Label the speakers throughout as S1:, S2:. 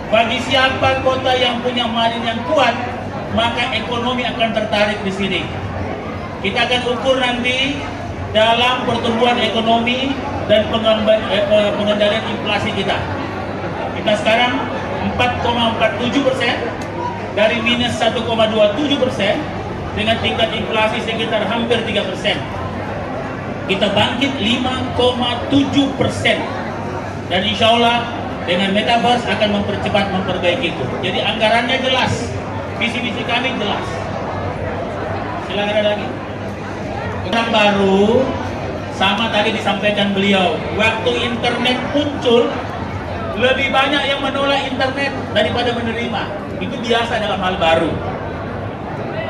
S1: Bagi siapa kota yang punya marine yang kuat, maka ekonomi akan tertarik di sini. Kita akan ukur nanti dalam pertumbuhan ekonomi dan pengendalian inflasi kita. Kita sekarang 4,47% dari minus 1,27% dengan tingkat inflasi sekitar hampir 3%. Kita bangkit 5,7% dan insya Allah dengan Metaverse akan memperbaiki itu. Jadi anggarannya jelas, visi-visi kami jelas. Silakan ada lagi. Yang baru sama tadi disampaikan beliau, waktu internet muncul lebih banyak yang menolak internet daripada menerima. Itu biasa dalam hal baru.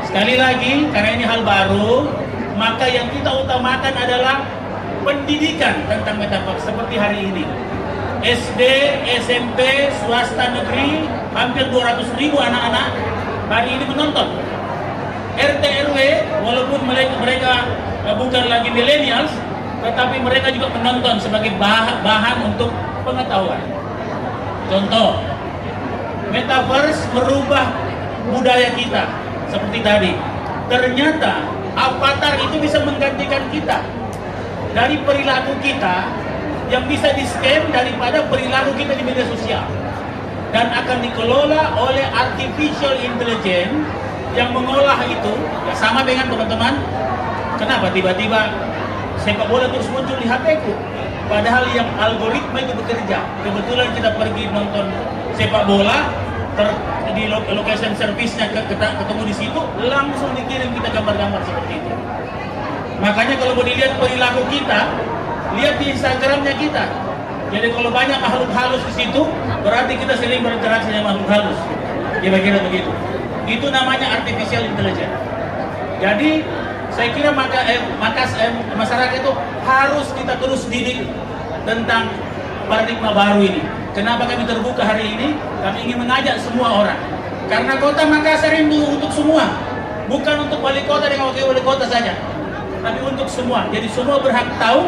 S1: Sekali lagi, karena ini hal baru, maka yang kita utamakan adalah pendidikan tentang Metaverse seperti hari ini. SD, SMP, swasta negeri, hampir 200.000 anak-anak hari ini menonton. RT RW, walaupun mereka bukan lagi millennials, tetapi mereka juga menonton sebagai bahan untuk pengetahuan. Contoh, Metaverse merubah budaya kita. Seperti tadi, ternyata avatar itu bisa menggantikan kita dari perilaku kita yang bisa di-scan daripada perilaku kita di media sosial, dan akan dikelola oleh artificial intelligence yang mengolah itu. Ya, sama dengan teman-teman, kenapa tiba-tiba sepak bola terus muncul di HP-ku, padahal yang algoritma itu bekerja. Kebetulan kita pergi nonton sepak bola, di location service-nya ketemu di situ, langsung dikirim kita gambar-gambar seperti itu. Makanya kalau mau dilihat perilaku kita, lihat di Instagramnya kita. Jadi kalau banyak makhluk halus di situ, berarti kita sering berinteraksi dengan makhluk halus. Kira-kira begitu. Itu namanya artificial intelligence. Jadi saya kira masyarakat itu harus kita terus didik tentang paradigma baru ini. Kenapa kami terbuka hari ini? Kami ingin mengajak semua orang. Karena kota Makassar ini untuk semua, bukan untuk wali kota dengan wakil wali kota saja, tapi untuk semua. Jadi semua berhak tahu,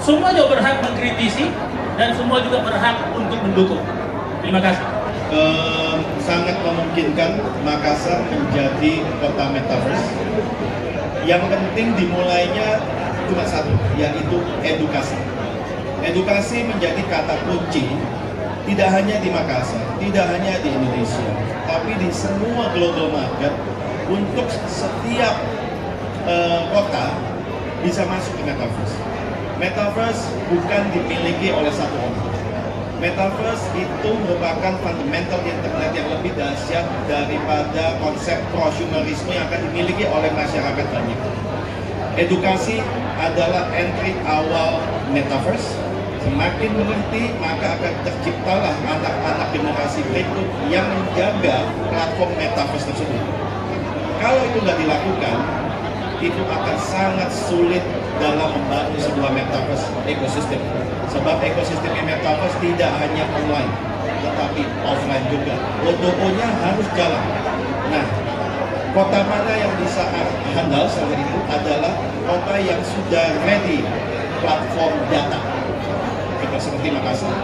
S1: semua juga berhak mengkritisi, dan semua juga berhak untuk mendukung. Terima kasih.
S2: Sangat memungkinkan Makassar menjadi kota Metaverse. Yang penting dimulainya cuma satu, yaitu edukasi. Edukasi menjadi kata kunci, tidak hanya di Makassar, tidak hanya di Indonesia, tapi di semua global market, untuk setiap kota bisa masuk ke Metaverse. Metaverse bukan dimiliki oleh satu orang. Metaverse itu merupakan fundamental internet yang lebih dahsyat daripada konsep prosumerisme yang akan dimiliki oleh masyarakat banyak. Edukasi adalah entry awal Metaverse. Semakin mengerti, maka akan terciptalah anak-anak generasi berikut yang menjaga platform Metaverse tersebut. Kalau itu nggak dilakukan, itu akan sangat sulit dalam membangun sebuah Metaverse ekosistem. Sebab ekosistem Metaverse tidak hanya online, tetapi offline juga. O2O-nya harus jalan. Nah, kota mana yang bisa handal soal itu adalah kota yang sudah ready platform data. Kita seperti Makassar.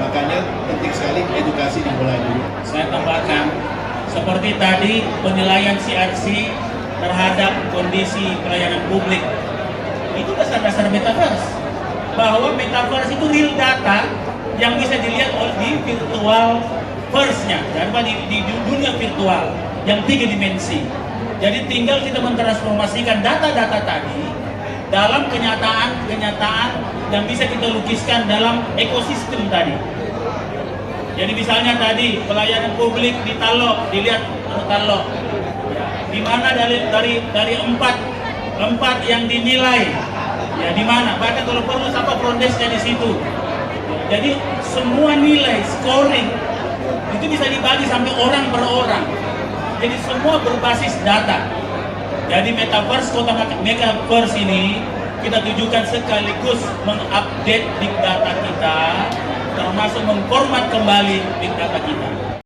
S2: Makanya penting sekali edukasi dimulai dulu.
S1: Saya tambahkan, seperti tadi penilaian CRC terhadap kondisi pelayanan publik, itu dasar-dasar Metaverse. Bahwa Metaverse itu real data yang bisa dilihat di virtual verse-nya, dan di dunia virtual yang 3 dimensi. Jadi tinggal kita mentransformasikan data-data tadi dalam kenyataan yang bisa kita lukiskan dalam ekosistem tadi. Jadi misalnya tadi pelayanan publik di Talok, dilihat Talok, di mana dari empat yang dinilai, ya di mana, bahkan kalau perlu apa prondesnya di situ. Jadi semua nilai scoring itu bisa dibagi sampai orang per orang. Jadi semua berbasis data. Jadi Metaverse, kota Metaverse ini kita tujukan sekaligus mengupdate big data kita, termasuk memformat kembali big data kita.